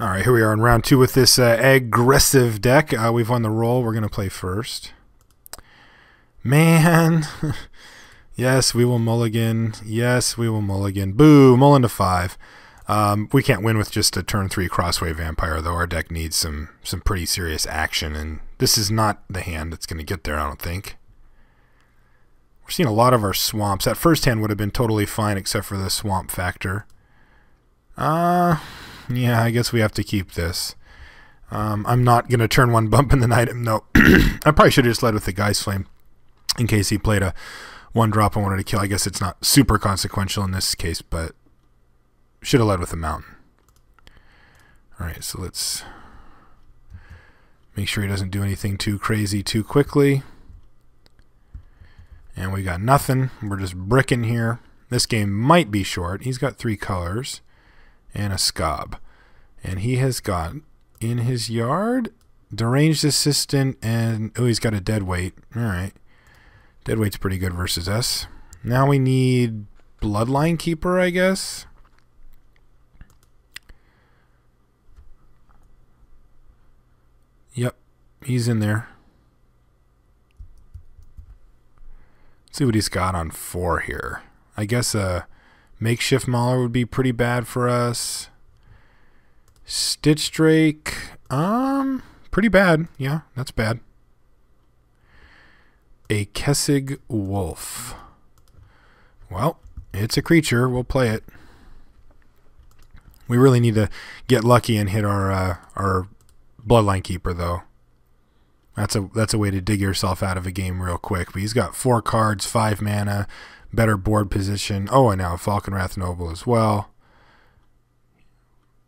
All right, here we are in round 2 with this aggressive deck. We've won the roll. We're going to play first. Man. Yes, we will mulligan. Yes, we will mulligan. Boo, mulligan to 5. We can't win with just a turn 3 Crossway Vampire, though. Our deck needs some pretty serious action, and this is not the hand that's going to get there, I don't think. We're seeing a lot of our swamps. That first hand would have been totally fine except for the swamp factor. Yeah, I guess we have to keep this. I'm not going to turn 1 bump in the night. No, I probably should have just led with the Geist Flame in case he played a 1-drop I wanted to kill. I guess it's not super consequential in this case, but should have led with the Mountain. Alright, so let's make sure he doesn't do anything too crazy too quickly. And we got nothing. We're just bricking here. This game might be short. He's got 3 colors and a Scob. And he has got in his yard Deranged Assistant and oh, he's got a Deadweight. Alright. Deadweight's pretty good versus us. Now we need Bloodline Keeper, I guess. Yep, he's in there. Let's see what he's got on 4 here. I guess a Makeshift Mauler would be pretty bad for us. Stitch Drake, pretty bad. Yeah, that's bad. A Kessig Wolf. Well, it's a creature. We'll play it. We really need to get lucky and hit our Bloodline Keeper, though. That's a way to dig yourself out of a game real quick. But he's got 4 cards, 5 mana, better board position. Oh, and now Falconwrath Noble as well.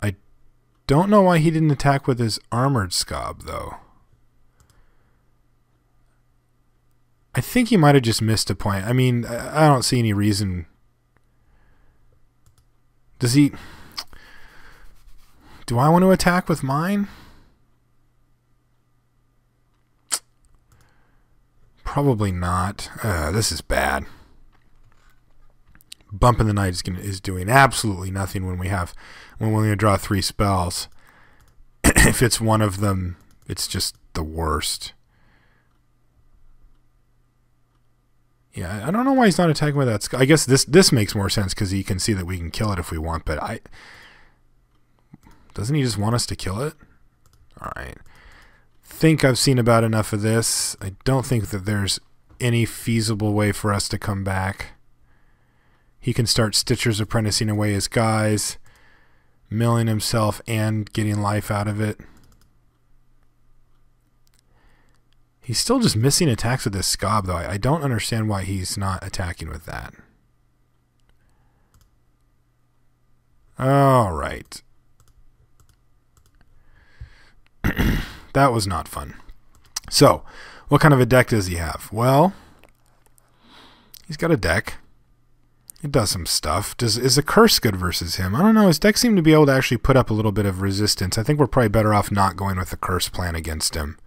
I don't know why he didn't attack with his Armored Scob, though. I think he might have just missed a point. I mean, I don't see any reason. Does he... Do I want to attack with mine? Probably not. This is bad. Bump in the Night is doing absolutely nothing when we're going to draw 3 spells. If it's one of them, it's just the worst. Yeah, I don't know why he's not attacking with that. I guess this makes more sense because he can see that we can kill it if we want, but doesn't he just want us to kill it? All right. Think I've seen about enough of this. I don't think that there's any feasible way for us to come back. He can start Stitcher's Apprenticing away his guys, milling himself and getting life out of it. He's still just missing attacks with this Scob, though. I don't understand why he's not attacking with that. All right. That was not fun. So, what kind of a deck does he have? Well, he's got a deck. It does some stuff. Is a Curse good versus him? I don't know. His deck seemed to be able to actually put up a little bit of resistance. I think we're probably better off not going with the Curse plan against him.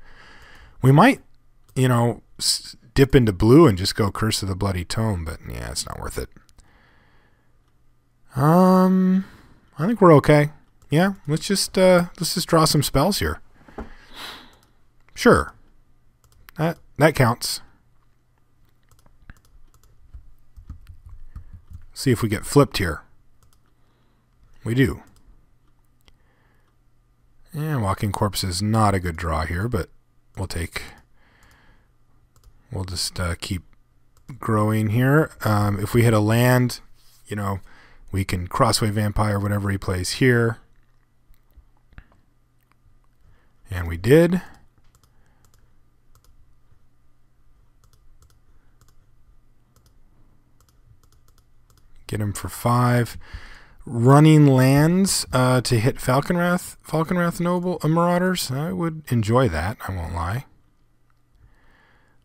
We might, you know, dip into blue and just go Curse of the Bloody Tome, but yeah, it's not worth it. I think we're okay. Yeah, let's just draw some spells here. Sure. That counts. See if we get flipped here. We do. And Walking Corpse is not a good draw here, but we'll just keep growing here. If we hit a land, you know, we can Crossway Vampire whatever he plays here. And we did. Get him for 5. Running lands to hit Falconwrath Noble Marauders. I would enjoy that, I won't lie.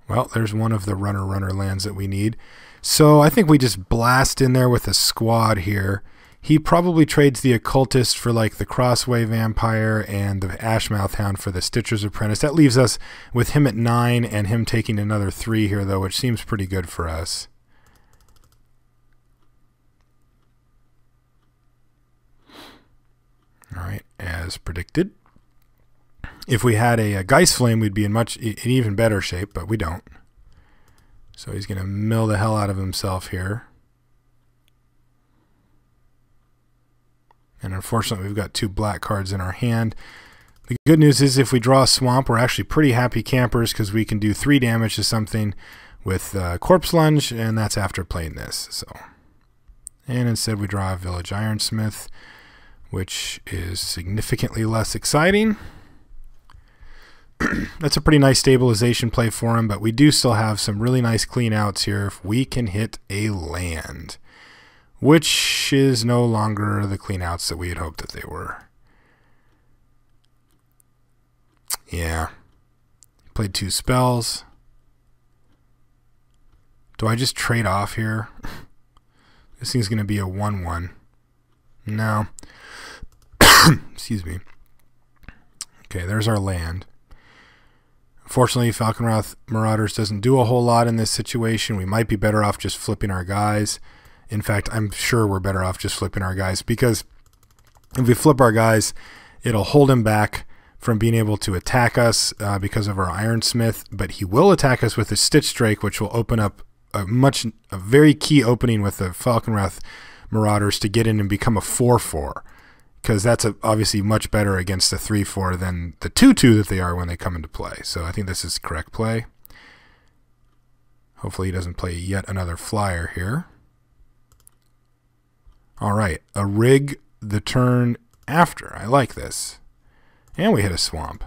Well, there's one of the runner lands that we need. So I think we just blast in there with a squad here. He probably trades the Occultist for like the Crossway Vampire and the Ashmouth Hound for the Stitcher's Apprentice. That leaves us with him at 9 and him taking another 3 here, though, which seems pretty good for us. All right, as as predicted. If we had a Geist Flame, we'd be in even better shape, but we don't. So he's going to mill the hell out of himself here. And unfortunately, we've got 2 black cards in our hand. The good news is if we draw a swamp, we're actually pretty happy campers because we can do 3 damage to something with Corpse Lunge, and that's after playing this. And instead we draw a Village Ironsmith, which is significantly less exciting. That's a pretty nice stabilization play for him, but we do still have some really nice clean outs here if we can hit a land, which is no longer the clean outs that we had hoped that they were. Yeah. Played 2 spells. Do I just trade off here? This thing's going to be a 1/1. No. Excuse me. Okay, there's our land. Fortunately, Falconwrath Marauders doesn't do a whole lot in this situation. We might be better off just flipping our guys. In fact, I'm sure we're better off just flipping our guys, because if we flip our guys, it'll hold him back from being able to attack us because of our Ironsmith, but he will attack us with his Stitch Drake, which will open up a very key opening with the Falconwrath Marauders to get in and become a 4/4. Because that's obviously much better against the 3/4 than the 2/2 that they are when they come into play. So I think this is correct play. Hopefully he doesn't play yet another flyer here. All right, a rig the turn after. I like this. And we hit a swamp.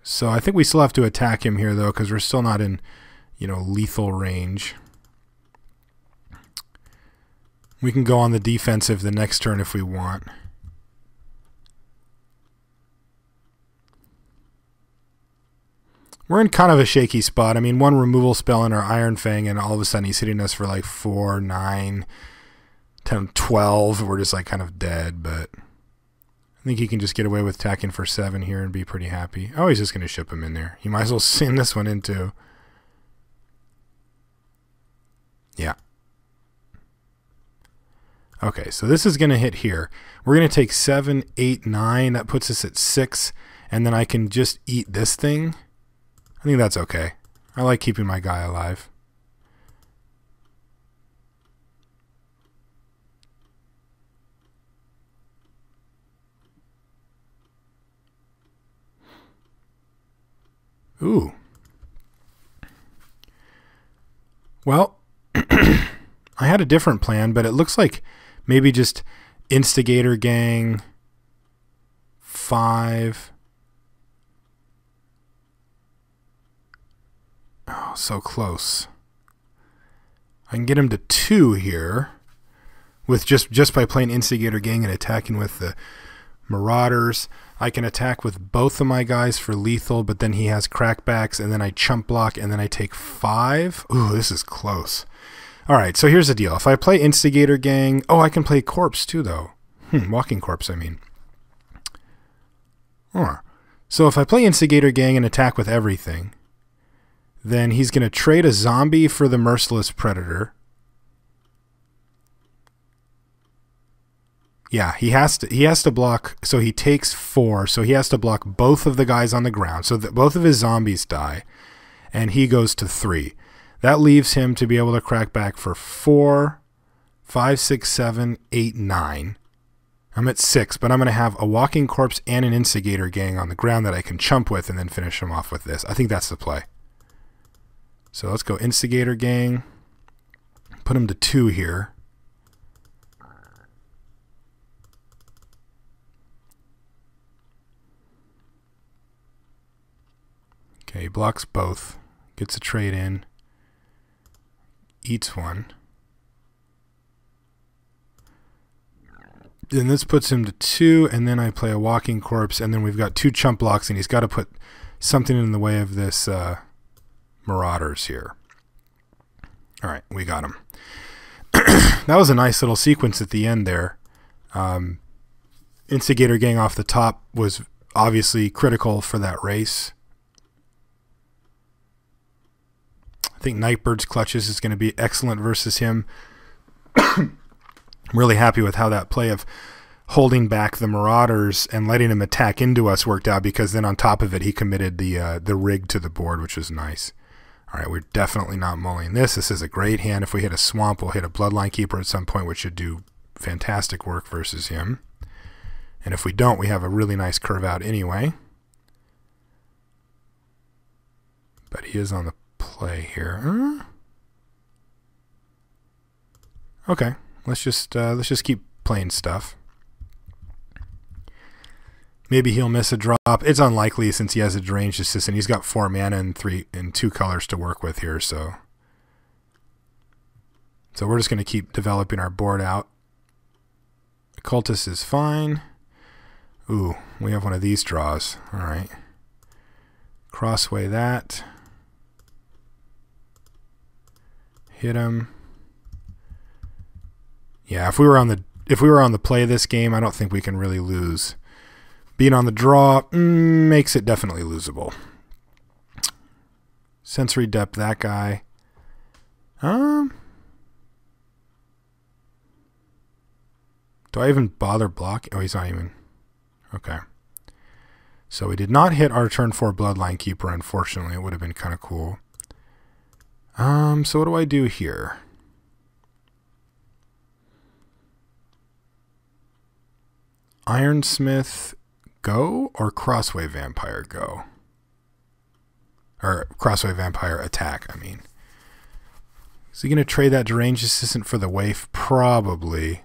So I think we still have to attack him here, though, because we're still not in, lethal range. We can go on the defensive the next turn if we want. We're in kind of a shaky spot. I mean, 1 removal spell in our Iron Fang, and all of a sudden he's hitting us for like 4, 9, 10, 12. We're just like kind of dead, but I think he can just get away with attacking for 7 here and be pretty happy. Oh, he's just going to ship him in there. He might as well send this one in too. Yeah. Okay, so this is going to hit here. We're going to take 7, 8, 9. That puts us at 6, and then I can just eat this thing. I think that's okay. I like keeping my guy alive. Ooh. Well, I had a different plan, but it looks like maybe just Instigator Gang 5. Oh, so close. I can get him to 2 here with just by playing Instigator Gang and attacking with the Marauders. I can attack with both of my guys for lethal, but then he has crackbacks, and then I chump block, and then I take 5. Ooh, this is close. All right, so here's the deal. If I play Instigator Gang... Oh, I can play Corpse too, though. Walking Corpse, I mean. So if I play Instigator Gang and attack with everything, then he's going to trade a zombie for the Merciless Predator. Yeah, he has to block, so he takes 4, so he has to block both of the guys on the ground, so that both of his zombies die, and he goes to 3. That leaves him to be able to crack back for 4, 5, 6, 7, 8, 9. I'm at 6, but I'm going to have a Walking Corpse and an Instigator Gang on the ground that I can chump with and then finish him off with this. I think that's the play. So let's go Instigator Gang. Put him to 2 here. Okay, he blocks both. Gets a trade in. Eats 1. Then this puts him to 2, and then I play a Walking Corpse, and then we've got 2 chump blocks, and he's got to put something in the way of this Marauders here. All right, we got him. That was a nice little sequence at the end there. Instigator Gang off the top was obviously critical for that race. I think Nightbird's Clutches is going to be excellent versus him. I'm really happy with how that play of holding back the Marauders and letting him attack into us worked out, because then on top of it he committed the rig to the board, which was nice. Alright, we're definitely not mulling this. This is a great hand. If we hit a swamp, we'll hit a Bloodline Keeper at some point, which should do fantastic work versus him. And if we don't, we have a really nice curve out anyway. But he is on the play here. Okay, let's just keep playing stuff. Maybe he'll miss a drop. It's unlikely since he has a deranged assistant. He's got 4 mana and 2 colors to work with here, so we're just going to keep developing our board out. Cultist is fine. Ooh, we have one of these draws. All right. Crossway that. Hit him. Yeah, if we were on the play of this game, I don't think we can really lose. Being on the draw makes it definitely losable. Sensory Depth, that guy. Do I even bother blocking? Oh, he's not even. Okay. So we did not hit our turn 4 Bloodline Keeper, unfortunately. It would have been kind of cool. So what do I do here? Ironsmith go or Crossway Vampire go? Or Crossway Vampire attack, I mean. Is he going to trade that Deranged Assistant for the Waif? Probably.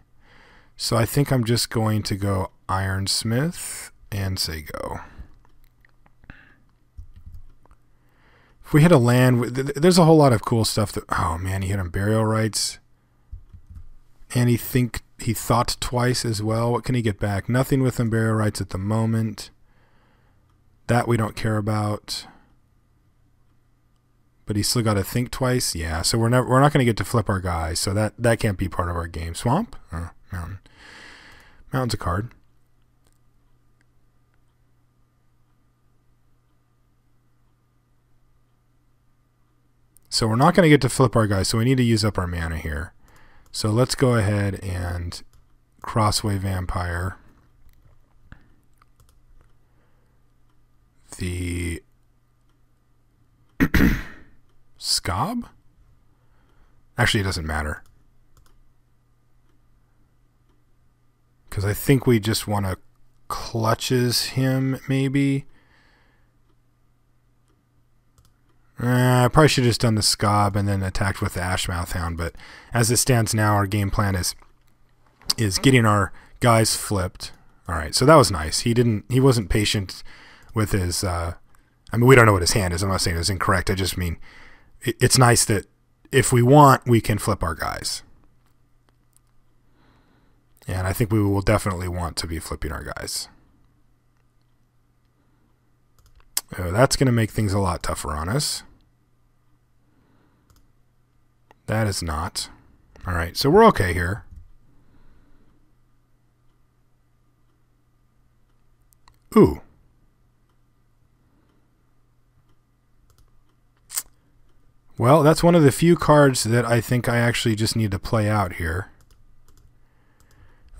So I think I'm just going to go Ironsmith and say go. If we hit a land, there's a whole lot of cool stuff that... Oh man, he hit on Burial Rites. And he thought twice as well. What can he get back? Nothing with Burial Rites at the moment. That we don't care about. But he's still got to think twice. Yeah, so we're not going to get to flip our guys. So that can't be part of our game. Swamp? Mountain. Mountain's a card. So we're not going to get to flip our guys, so we need to use up our mana here. So let's go ahead and Crossway Vampire the Scob? Actually, it doesn't matter. Because I think we just want to clutches him, maybe. I probably should have just done the Scob and then attacked with the Ashmouth Hound, but as it stands now, our game plan is getting our guys flipped. All right, so that was nice. He wasn't patient with his. I mean, we don't know what his hand is. I'm not saying it was incorrect. I just mean it's nice that if we want, we can flip our guys. And I think we will definitely want to be flipping our guys. That's going to make things a lot tougher on us. That is not. All right, so we're okay here. Ooh. Well, that's one of the few cards that I think I actually just need to play out here.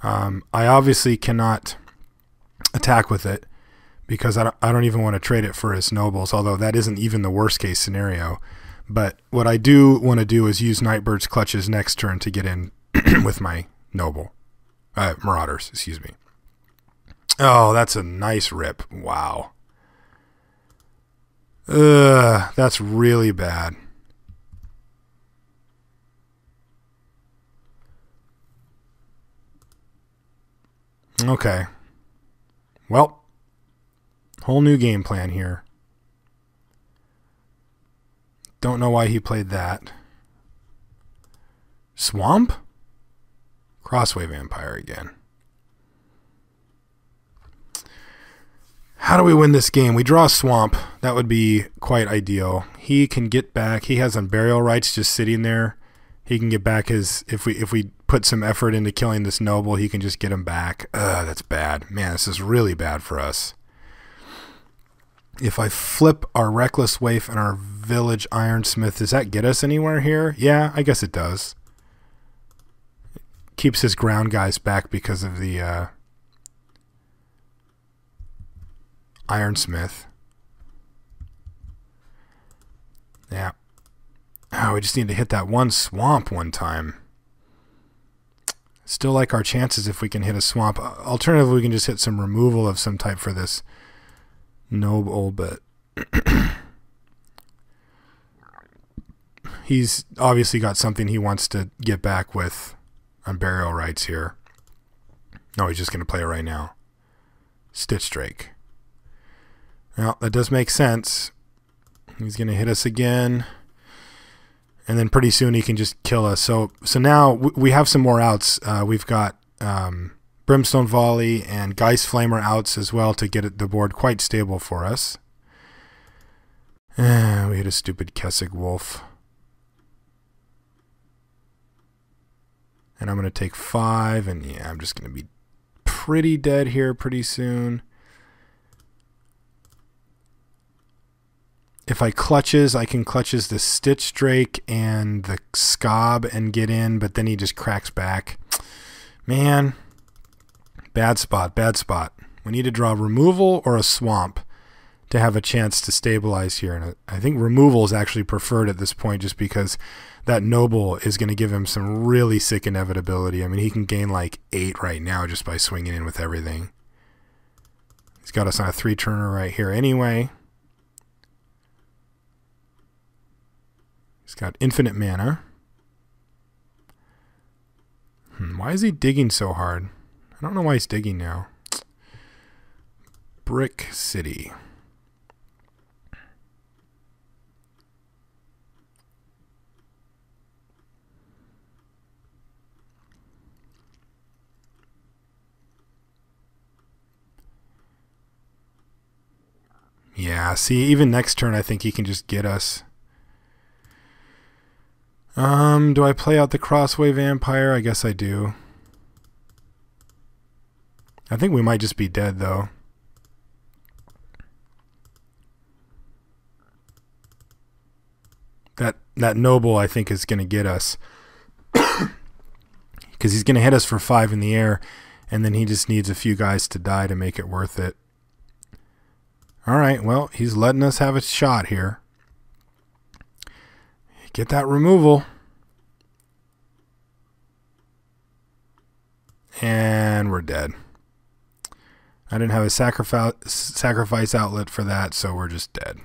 I obviously cannot attack with it because I don't even want to trade it for his nobles, although that isn't even the worst case scenario. But what I do want to do is use Nightbird's Clutches next turn to get in with my noble. Marauders, excuse me. Oh, that's a nice rip. Wow. That's really bad. Okay. Well, whole new game plan here. Don't know why he played that. Swamp? Crossway Vampire again. How do we win this game? We draw Swamp. That would be quite ideal. He can get back. He has Burial Rites just sitting there. He can get back his... If we put some effort into killing this noble, he can just get him back. That's bad. Man, this is really bad for us. If I flip our Reckless Waif and our Village Ironsmith, does that get us anywhere here? Yeah, I guess it does. keeps his ground guys back because of the Ironsmith. Yeah. Oh, we just need to hit that one swamp one time. Still like our chances if we can hit a swamp. Alternatively, we can just hit some removal of some type for this noble, but he's obviously got something he wants to get back with on burial rights here. No, he's just going to play it right now. Stitch Drake. Well, that does make sense. He's going to hit us again. And then pretty soon he can just kill us. So now we have some more outs. We've got Brimstone Volley and Geist Flamer outs as well to get the board quite stable for us. We hit a stupid Kessig Wolf. And I'm going to take 5. And yeah, I'm just going to be pretty dead here pretty soon. If I clutches, I can clutches the Stitch Drake and the Scob and get in, but then he just cracks back. Man, bad spot, bad spot. We need to draw removal or a swamp to have a chance to stabilize here. And I think removal is actually preferred at this point just because that noble is going to give him some really sick inevitability. I mean, he can gain like 8 right now just by swinging in with everything. He's got us on a 3-turner right here anyway. He's got infinite mana. Why is he digging so hard? I don't know why he's digging now. Brick City. Yeah, see, even next turn I think he can just get us. Do I play out the Crossway Vampire? I guess I do. I think we might just be dead, though. That noble, I think, is going to get us. Because he's going to hit us for 5 in the air, and then he just needs a few guys to die to make it worth it. Alright, well, he's letting us have a shot here. Get that removal. And we're dead. I didn't have a sacrifice outlet for that, so we're just dead.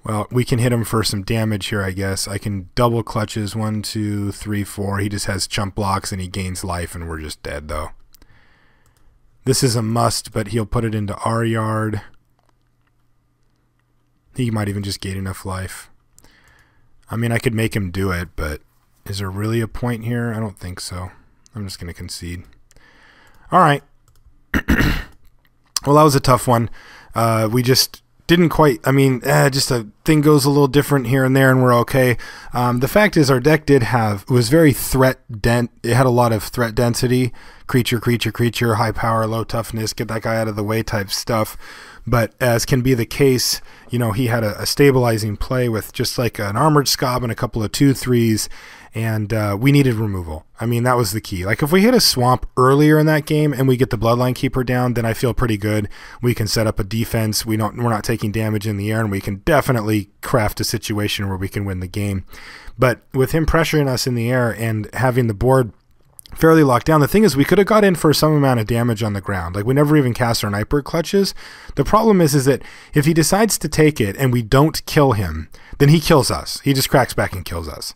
Well, we can hit him for some damage here, I guess. I can double clutches. 1, 2, 3, 4. He just has chump blocks and he gains life, and we're just dead, though. This is a must, but he'll put it into our yard. He might even just gain enough life. I mean, I could make him do it, but is there really a point here? I don't think so. I'm just going to concede. All right. Well, that was a tough one. We just didn't quite, I mean, just a thing goes a little different here and there, and we're okay. The fact is our deck it was very it had a lot of threat density, creature, high power, low toughness, get that guy out of the way type stuff. But as can be the case, you know, he had a stabilizing play with just like an Armored Scob and a couple of 2/3s, and we needed removal. I mean, that was the key. Like, if we hit a swamp earlier in that game and we get the Bloodline Keeper down, then I feel pretty good. We can set up a defense. We're not taking damage in the air, and we can definitely craft a situation where we can win the game. But with him pressuring us in the air and having the board fairly locked down, the thing is we could have got in for some amount of damage on the ground. Like, we never even cast our Nightbird clutches. The problem is that if he decides to take it and we don't kill him, then he kills us. He just cracks back and kills us.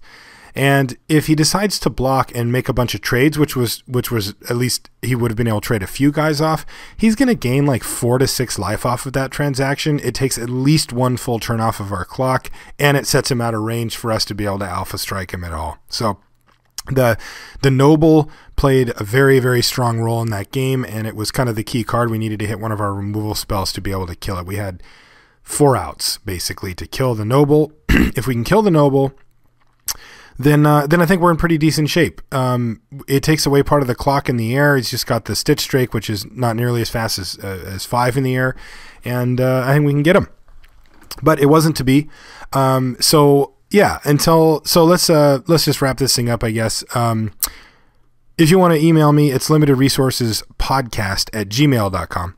And if he decides to block and make a bunch of trades, which was at least he would have been able to trade a few guys off, he's going to gain like 4 to 6 life off of that transaction. It takes at least 1 full turn off of our clock, and it sets him out of range for us to be able to alpha strike him at all. So the Noble played a very, very strong role in that game, and it was kind of the key card. We needed to hit one of our removal spells to be able to kill it. We had 4 outs, basically, to kill the Noble. If we can kill the Noble, then I think we're in pretty decent shape. It takes away part of the clock in the air. He's just got the Stitch Drake, which is not nearly as fast as 5 in the air, and I think we can get him. But it wasn't to be. So yeah, so let's just wrap this thing up, I guess. If you want to email me, it's limitedresourcespodcast@gmail.com.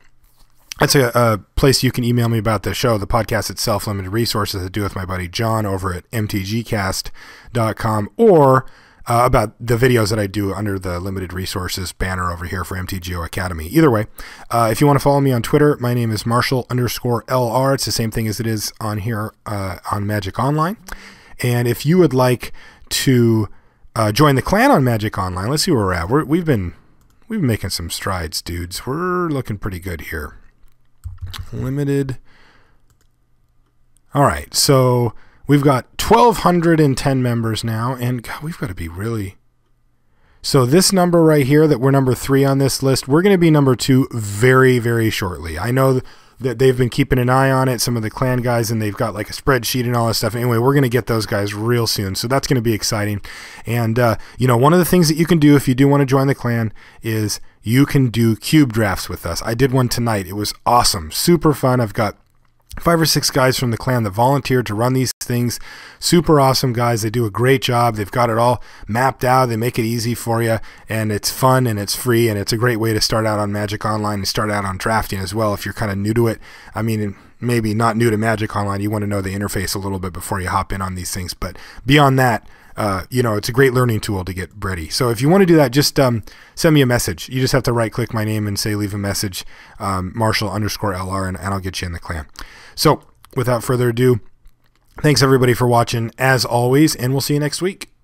That's a place you can email me about the show, the podcast itself, Limited Resources, I do with my buddy John over at mtgcast.com, or about the videos that I do under the Limited Resources banner over here for MTGO Academy. Either way, if you want to follow me on Twitter, my name is Marshall_LR. It's the same thing as it is on here on Magic Online. And if you would like to join the clan on Magic Online, let's see where we're at. We've been making some strides, dudes. We're looking pretty good here. Limited. All right, so we've got 1,210 members now, and God, we've got to be really... So this number right here, that we're number 3 on this list, we're going to be number 2 very, very shortly. I know that they've been keeping an eye on it, some of the clan guys, and they've got like a spreadsheet and all this stuff. Anyway, we're going to get those guys real soon, so that's going to be exciting. And, one of the things that you can do if you do want to join the clan is you can do cube drafts with us. I did one tonight. It was awesome. Super fun. I've got 5 or 6 guys from the clan that volunteered to run these things. Super awesome guys. They do a great job. They've got it all mapped out. They make it easy for you, and it's fun and it's free, and it's a great way to start out on Magic Online and start out on drafting as well if you're kind of new to it. I mean, maybe not new to Magic Online. You want to know the interface a little bit before you hop in on these things, but beyond that, it's a great learning tool to get ready. So if you want to do that, just send me a message. You just have to right-click my name and say leave a message, Marshall_LR, and I'll get you in the clan. So without further ado, thanks everybody for watching as always, and we'll see you next week.